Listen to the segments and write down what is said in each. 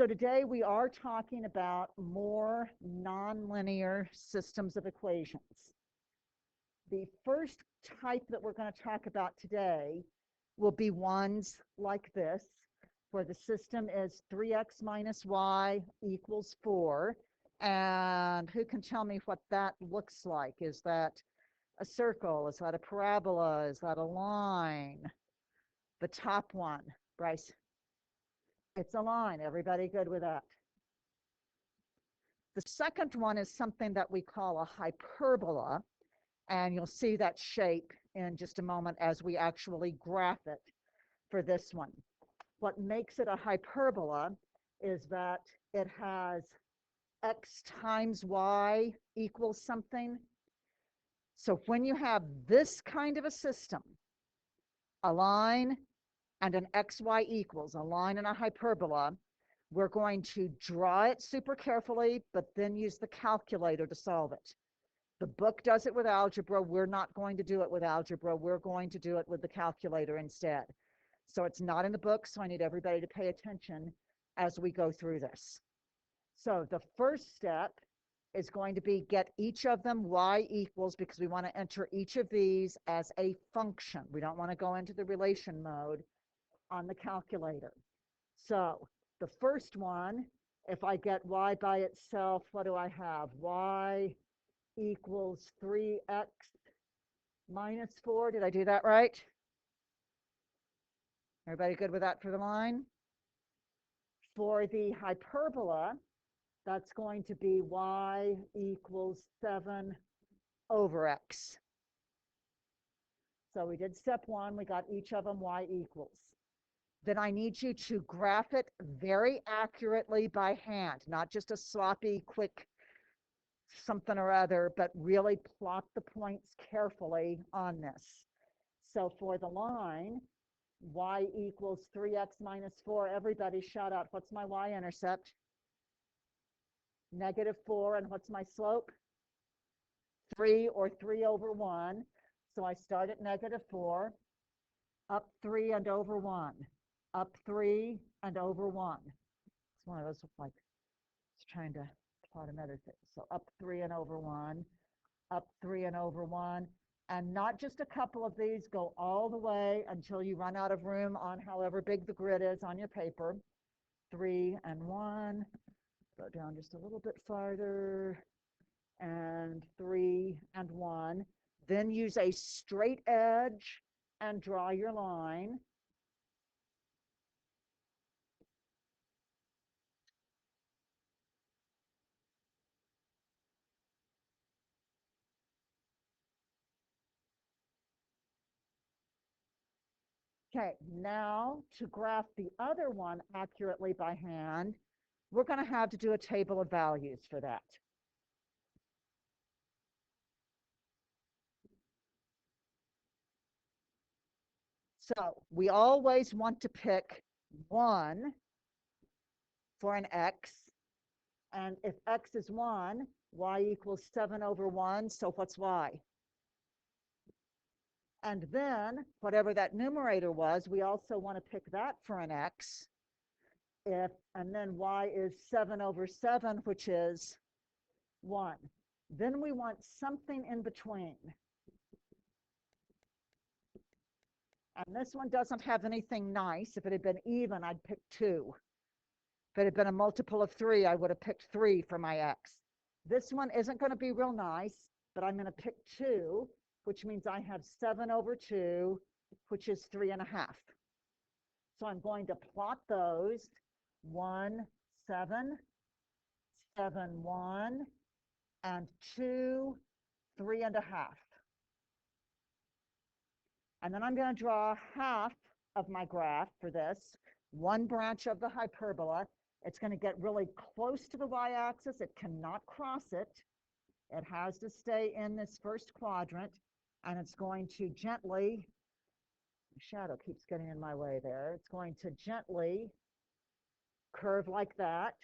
So today we are talking about more nonlinear systems of equations. The first type that we're going to talk about today will be ones like this, where the system is 3x minus y equals 4. And who can tell me what that looks like? Is that a circle? Is that a parabola? Is that a line? The top one, Bryce. It's a line. Everybody good with that? The second one is something that we call a hyperbola, and you'll see that shape in just a moment as we actually graph it for this one. What makes it a hyperbola is that it has x times y equals something. So when you have this kind of a system, a line and an xy equals, a line and a hyperbola, we're going to draw it super carefully, but then use the calculator to solve it. The book does it with algebra. We're not going to do it with algebra. We're going to do it with the calculator instead. So it's not in the book, so I need everybody to pay attention as we go through this. So the first step is going to be get each of them y equals, because we want to enter each of these as a function. We don't want to go into the relation mode on the calculator. So the first one, if I get y by itself, what do I have? Y equals 3x minus 4. Did I do that right? Everybody good with that for the line? For the hyperbola, that's going to be y equals 7 over x. So we did step one. We got each of them y equals. Then I need you to graph it very accurately by hand, not just a sloppy, quick something or other, but really plot the points carefully on this. So for the line, y equals 3x minus 4. Everybody shout out, what's my y-intercept? -4. And what's my slope? 3, or 3 over 1. So I start at -4, up 3 and over 1. Up 3 and over 1. It's one of those, like, it's trying to plot another thing. So up 3 and over 1, up 3 and over 1, and not just a couple of these, go all the way until you run out of room on however big the grid is on your paper. 3 and 1, go down just a little bit farther, and 3 and 1. Then use a straight edge and draw your line. Okay, now to graph the other one accurately by hand, we're going to have to do a table of values for that. So we always want to pick 1 for an x, and if x is 1, y equals 7 over 1, so what's y? And then whatever that numerator was, we also want to pick that for an x. And then y is 7 over 7, which is 1. Then we want something in between. And this one doesn't have anything nice. If it had been even, I'd pick 2. If it had been a multiple of 3, I would have picked 3 for my x. This one isn't going to be real nice, but I'm going to pick 2, which means I have 7 over 2, which is 3.5. So I'm going to plot those. 1, 7, 7, 1, and 2, 3.5. And then I'm going to draw half of my graph for this, one branch of the hyperbola. It's going to get really close to the y-axis. It cannot cross it. It has to stay in this first quadrant, and it's going to gently, the shadow keeps getting in my way there, it's going to gently curve like that,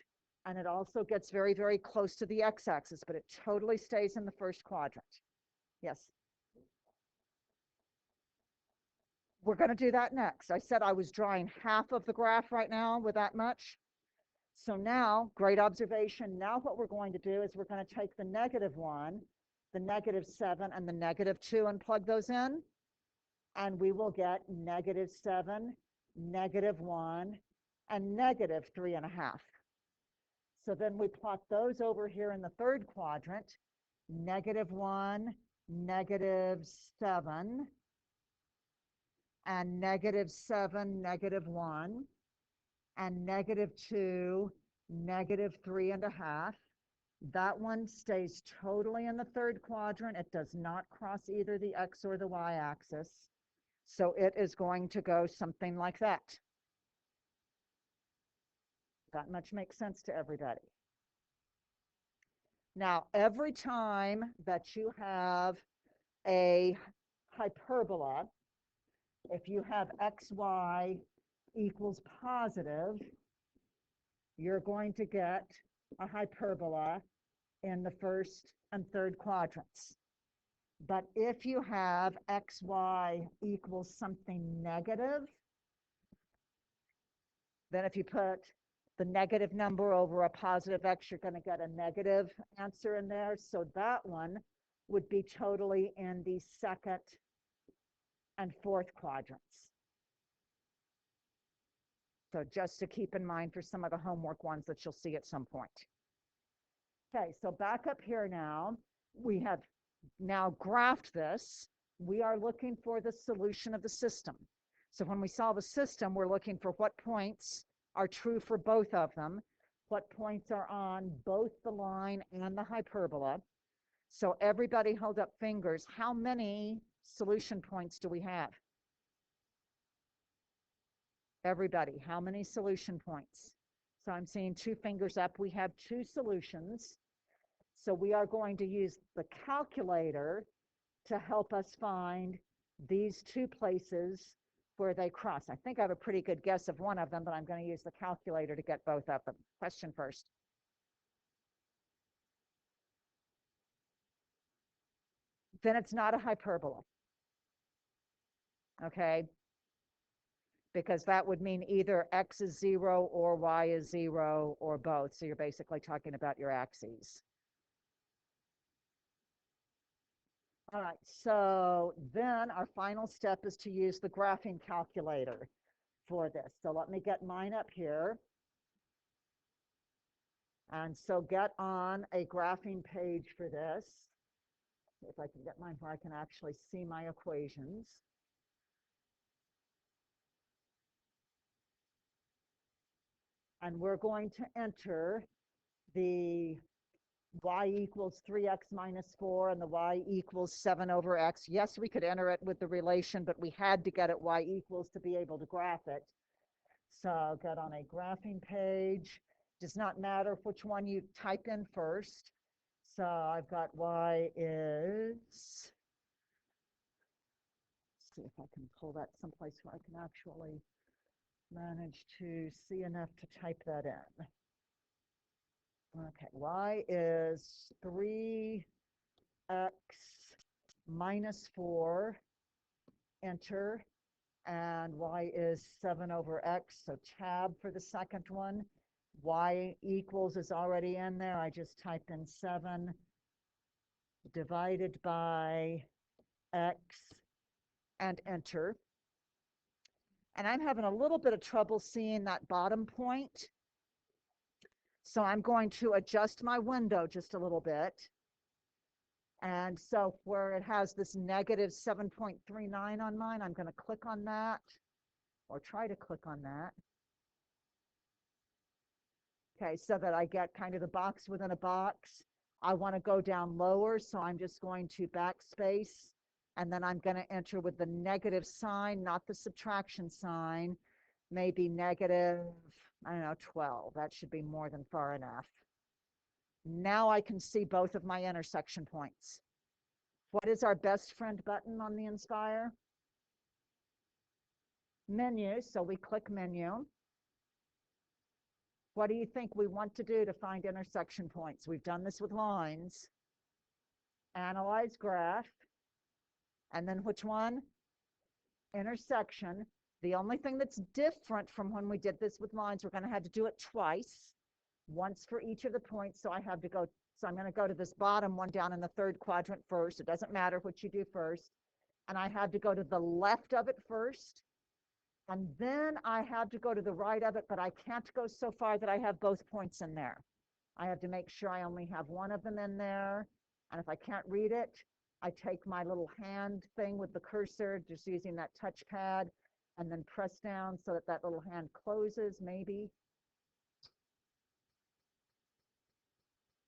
and it also gets very, very close to the x-axis, but it totally stays in the first quadrant. Yes? We're going to do that next. I said I was drawing half of the graph right now with that much. So now, great observation. Now what we're going to do is we're going to take the -1, the -7, and the -2 and plug those in. And we will get -7, -1, and -3.5. So then we plot those over here in the third quadrant, -1, -7, and -7, -1, and -2, -3.5. That one stays totally in the third quadrant. It does not cross either the X or the Y axis. So it is going to go something like that. That much makes sense to everybody. Now, every time that you have a hyperbola, if you have xy equals positive, you're going to get a hyperbola in the first and third quadrants. But if you have xy equals something negative, then if you put the negative number over a positive x, you're going to get a negative answer in there. So that one would be totally in the second and fourth quadrants. So just to keep in mind for some of the homework ones that you'll see at some point. Okay, so back up here now, we have now graphed this. We are looking for the solution of the system. So when we solve a system, we're looking for what points are true for both of them, what points are on both the line and the hyperbola. So everybody hold up fingers. How many solution points do we have? Everybody, how many solution points? So I'm seeing 2 fingers up. We have 2 solutions. So we are going to use the calculator to help us find these 2 places where they cross. I think I have a pretty good guess of one of them, but I'm going to use the calculator to get both of them. Question first. Then it's not a hyperbola. Okay? Because that would mean either x is 0 or y is 0 or both. So you're basically talking about your axes. All right, so then our final step is to use the graphing calculator for this. So let me get mine up here. And so get on a graphing page for this. If I can get mine where I can actually see my equations. And we're going to enter the y equals 3x minus 4 and the y equals 7 over x. Yes, we could enter it with the relation, but we had to get it y equals to be able to graph it. So get on a graphing page. Does not matter which one you type in first. So I've got y is, let's see if I can pull that someplace where I can actually manage to see enough to type that in. Okay, y is 3x minus 4, enter, and y is 7 over x, so tab for the second one. Y equals is already in there. I just typed in 7 divided by x and enter. And I'm having a little bit of trouble seeing that bottom point. So I'm going to adjust my window just a little bit. And so where it has this negative 7.39 on mine, I'm going to click on that, or try to click on that. Okay, so that I get kind of the box within a box. I want to go down lower, so I'm just going to backspace, and then I'm going to enter with the negative sign, not the subtraction sign, maybe negative, I don't know, 12. That should be more than far enough. Now I can see both of my intersection points. What is our best friend button on the Inspire? Menu, so we click menu. What do you think we want to do to find intersection points? We've done this with lines. Analyze graph. And then which one? Intersection. The only thing that's different from when we did this with lines, we're going to have to do it twice. once for each of the points. So I have to go, so I'm going to go to this bottom one down in the third quadrant first. It doesn't matter what you do first. And I have to go to the left of it first. And then I have to go to the right of it, but I can't go so far that I have both points in there. I have to make sure I only have one of them in there. And if I can't read it, I take my little hand thing with the cursor, just using that touchpad, and then press down so that that little hand closes, maybe.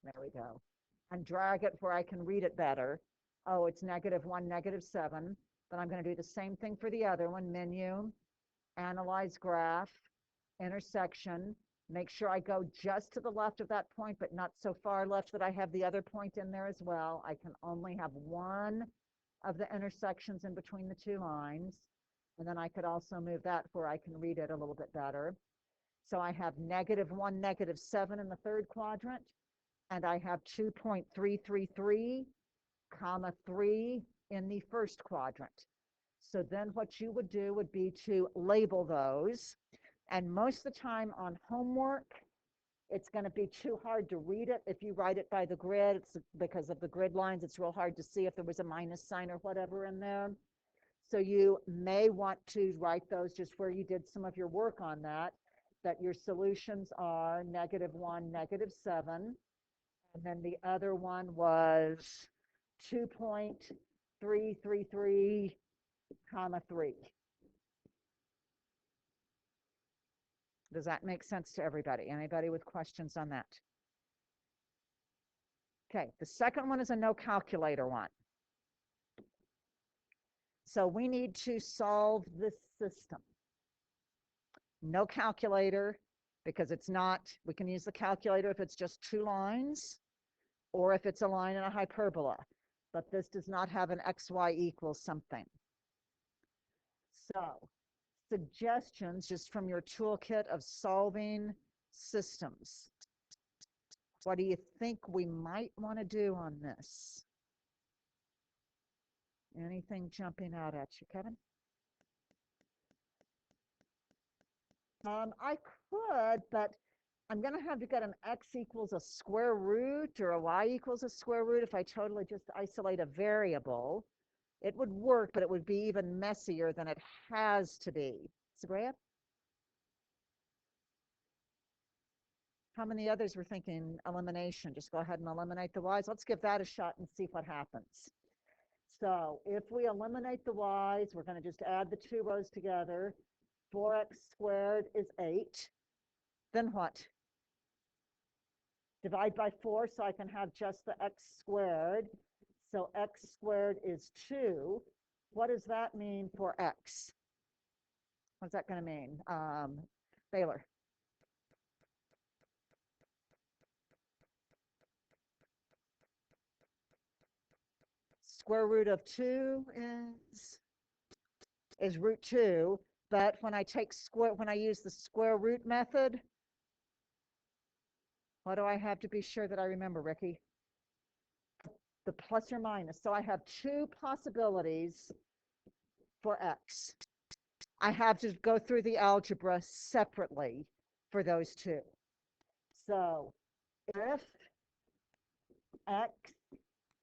There we go. And drag it where I can read it better. Oh, it's -1, -7. Then I'm going to do the same thing for the other one. Menu, analyze graph, intersection. Make sure I go just to the left of that point, but not so far left that I have the other point in there as well. I can only have one of the intersections in between the two lines. And then I could also move that where I can read it a little bit better. So I have -1, -7 in the third quadrant, and I have 2.333, comma 3 in the first quadrant. So then what you would do would be to label those. And most of the time on homework, it's going to be too hard to read it. If you write it by the grid, it's because of the grid lines, it's real hard to see if there was a minus sign or whatever in there. So you may want to write those just where you did some of your work on that your solutions are -1, -7. And then the other one was 2.333, comma 3. Does that make sense to everybody? Anybody with questions on that? Okay, the second one is a no calculator one. So we need to solve this system. No calculator, because it's not, we can use the calculator if it's just 2 lines, or if it's a line and a hyperbola. But this does not have an xy equals something. So suggestions just from your toolkit of solving systems. What do you think we might want to do on this? Anything jumping out at you, Kevin? I could, but I'm going to have to get an x equals a square root or a y equals a square root if I totally just isolate a variable. It would work, but it would be even messier than it has to be. Sabrina? How many others were thinking elimination? Just go ahead and eliminate the y's. Let's give that a shot and see what happens. So if we eliminate the y's, we're going to just add the 2 rows together. 4x squared is 8. Then what? Divide by 4 so I can have just the x squared. So x squared is 2. What does that mean for x? What's that going to mean? Baylor. Square root of 2 is root 2. But when I use the square root method, what do I have to be sure that I remember, Ricky? The plus or minus. So I have 2 possibilities for x. I have to go through the algebra separately for those 2. So if x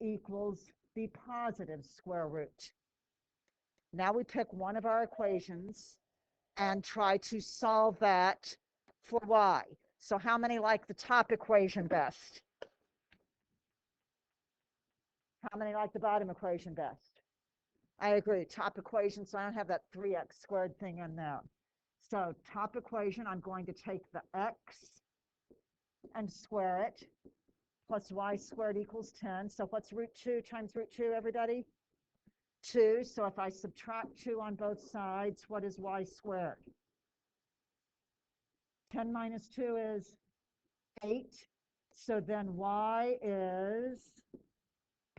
equals the positive square root, now we pick one of our equations and try to solve that for y. So how many like the top equation best? How many like the bottom equation best? I agree, top equation, so I don't have that 3x squared thing in there. So top equation, I'm going to take the x and square it, plus y squared equals 10. So what's root 2 times root 2, everybody? 2. So if I subtract 2 on both sides, what is y squared? 10 minus 2 is 8. So then y is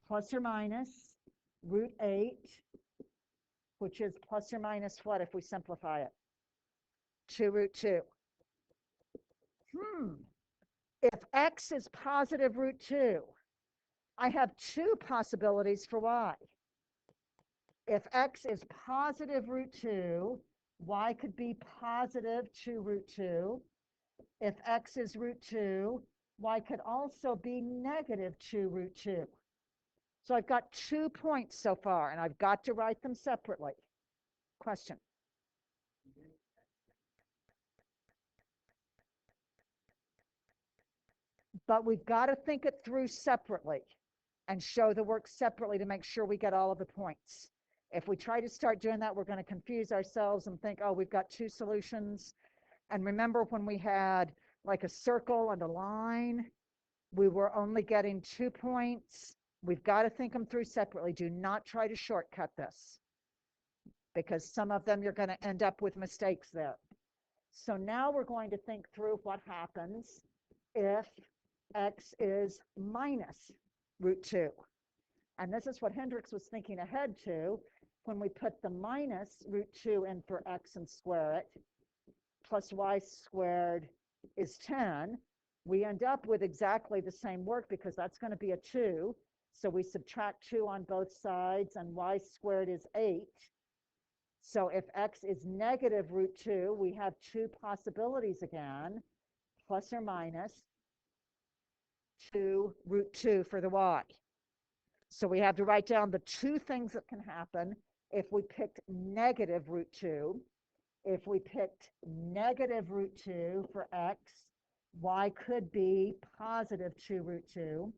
plus or minus root 8, which is plus or minus what if we simplify it? 2 root 2. If x is positive root 2, I have 2 possibilities for y. If x is positive root 2, y could be positive 2 root 2. If x is root 2, y could also be negative 2 root 2. So I've got 2 points so far, and I've got to write them separately. Question? But we've got to think it through separately and show the work separately to make sure we get all of the points. If we try to start doing that, we're going to confuse ourselves and think, oh, we've got 2 solutions. And remember when we had like a circle and a line, we were only getting 2 points. We've got to think them through separately. Do not try to shortcut this, because some of them you're going to end up with mistakes there. So now we're going to think through what happens if x is minus root 2. And this is what Hendricks was thinking ahead to when we put the minus root 2 in for x and square it, plus y squared is 10. We end up with exactly the same work because that's going to be a 2. So we subtract 2 on both sides, and y squared is 8. So if x is negative root 2, we have 2 possibilities again, plus or minus 2 root 2 for the y. So we have to write down the 2 things that can happen if we picked negative root 2. If we picked negative root 2 for x, y could be positive 2 root 2.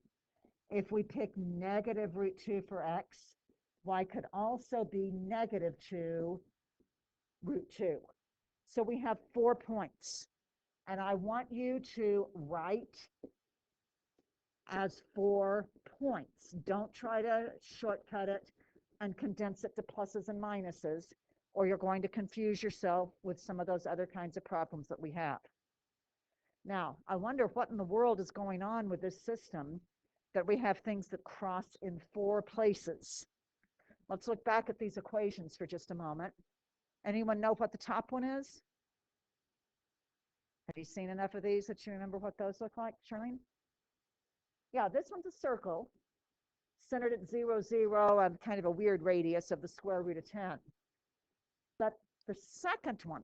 If we pick negative root 2 for x, y could also be negative 2 root 2. So we have 4 points. And I want you to write as 4 points. Don't try to shortcut it and condense it to pluses and minuses, or you're going to confuse yourself with some of those other kinds of problems that we have. Now, I wonder what in the world is going on with this system that we have things that cross in 4 places. Let's look back at these equations for just a moment. Anyone know what the top one is? Have you seen enough of these that you remember what those look like, Charlene? Yeah, this one's a circle centered at 0, 0, and kind of a weird radius of the square root of 10. But the second one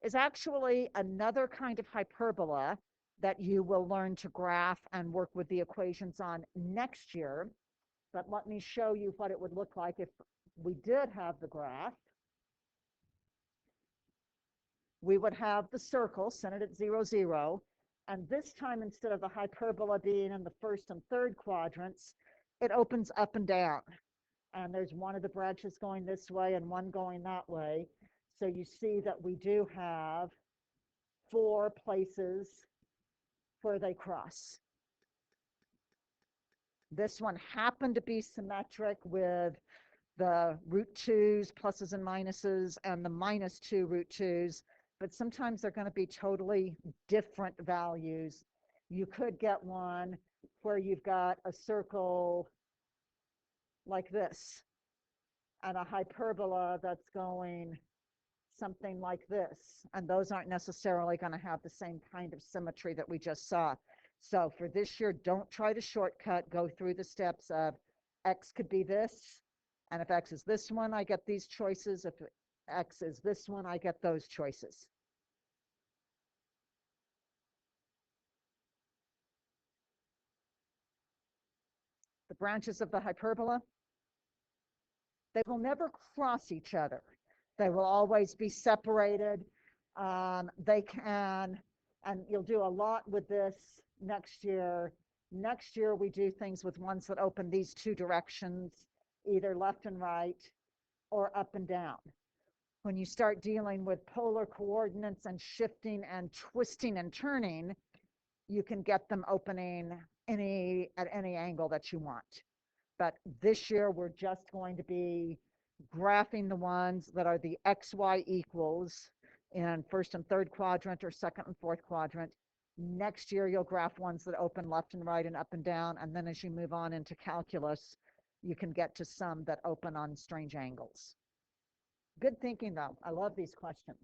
is actually another kind of hyperbola that you will learn to graph and work with the equations on next year. But let me show you what it would look like if we did have the graph. We would have the circle centered at 0, 0. And this time, instead of the hyperbola being in the first and third quadrants, it opens up and down. And there's one of the branches going this way and one going that way. So you see that we do have 4 places where they cross. This one happened to be symmetric with the root 2's, pluses and minuses, and the minus 2 root 2's, but sometimes they're going to be totally different values. You could get one where you've got a circle like this and a hyperbola that's going something like this, and those aren't necessarily going to have the same kind of symmetry that we just saw. So for this year, don't try to shortcut. Go through the steps of x could be this, and if x is this one, I get these choices. If x is this one, I get those choices. The branches of the hyperbola, they will never cross each other. They will always be separated. They can, and you'll do a lot with this next year. Next year, we do things with ones that open these 2 directions, either left and right or up and down. When you start dealing with polar coordinates and shifting and twisting and turning, you can get them opening at any angle that you want. But this year, we're just going to be graphing the ones that are the XY equals in first and third quadrant or second and fourth quadrant. Next year, you'll graph ones that open left and right and up and down. And then as you move on into calculus, you can get to some that open on strange angles. Good thinking, though. I love these questions.